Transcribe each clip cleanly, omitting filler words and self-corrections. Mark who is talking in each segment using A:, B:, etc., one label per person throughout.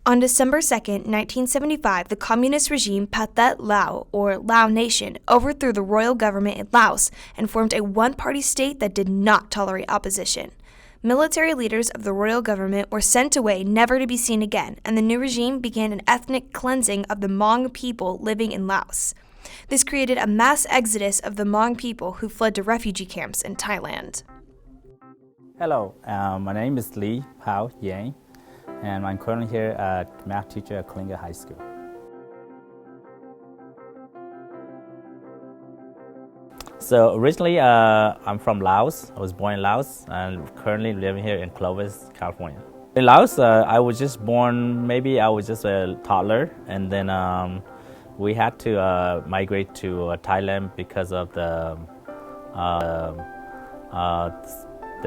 A: On December 2, 1975, the communist regime Pathet Lao, or Lao Nation, overthrew the royal government in Laos and formed a one-party state that did not tolerate opposition. Military leaders of the royal government were sent away never to be seen again, and the new regime began an ethnic cleansing of the Hmong people living in Laos. This created a mass exodus of the Hmong people who fled to refugee camps in Thailand.
B: Hello, my name is Lee Pao Yang, and I'm currently here at math teacher at Kalinga High School. So originally, I'm from Laos. I was born in Laos and currently living here in Clovis, California. In Laos, I was just born, maybe I was just a toddler, and then we had to migrate to Thailand because of the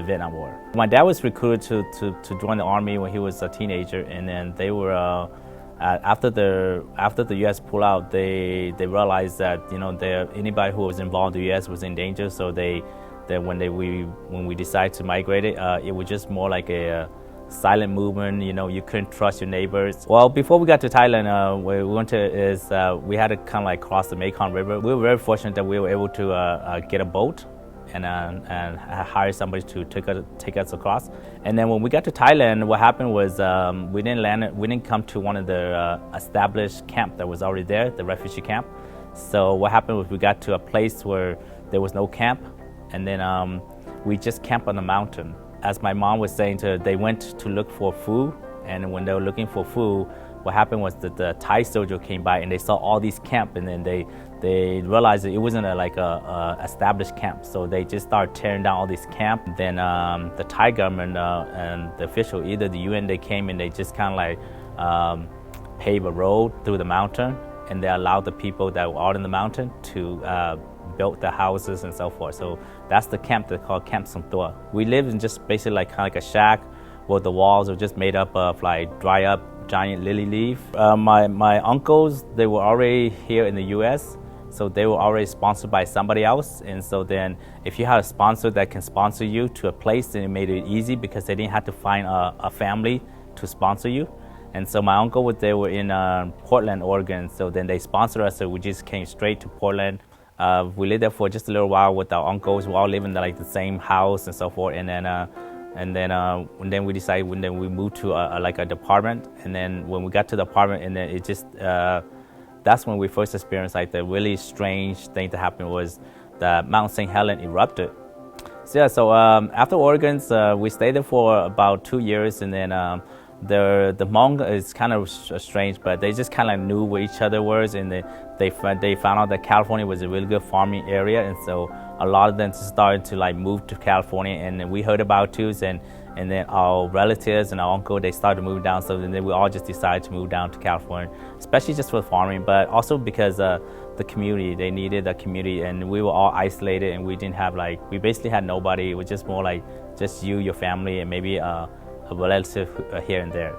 B: Vietnam War. My dad was recruited to join the army when he was a teenager, and then they were after the U.S. pulled out, they realized that anybody who was involved in the U.S. was in danger. So when we decided to migrate it was just more like a silent movement. You couldn't trust your neighbors. Well, before we got to Thailand, where we went to we had to kind of like cross the Mekong River. We were very fortunate that we were able to get a boat and hire somebody to take us across. And then when we got to Thailand, what happened was we didn't come to one of the established camp that was already there, the refugee camp. So what happened was we got to a place where there was no camp, and then we just camped on the mountain. As my mom was saying, they went to look for food, and when they were looking for food, what happened was that the Thai soldier came by and they saw all these camps, and then they realized that it wasn't a established camp, so they just started tearing down all these camps. Then the Thai government and the official, either the UN, they came and they just kind of like pave a road through the mountain, and they allowed the people that were out in the mountain to build the houses and so forth. So that's the camp they call Camp Sumtua. We lived in just basically like kind of like a shack where the walls are just made up of like dry up giant lily leaf. My uncles, they were already here in the U.S., so they were already sponsored by somebody else. And so then if you had a sponsor that can sponsor you to a place, then it made it easy because they didn't have to find a family to sponsor you. And so my uncle, they were in Portland, Oregon, so then they sponsored us, so we just came straight to Portland. We lived there for just a little while with our uncles. We all lived in the same house and so forth. And then we decided, we moved to a department. And then when we got to the apartment, and then it just that's when we first experienced like the really strange thing that happened was that Mount St. Helens erupted. So yeah, so after Oregon, we stayed there for about 2 years, and then the Hmong is kind of strange, but they just kind of knew where each other was, and they found out that California was a really good farming area, and so a lot of them started to like move to California, and then we heard about too, and then our relatives and our uncle, they started to move down, so then we all just decided to move down to California, especially just for farming, but also because the community, they needed a community, and we were all isolated, and we didn't have we basically had nobody. It was just more like just you, your family, and maybe a relative here and there.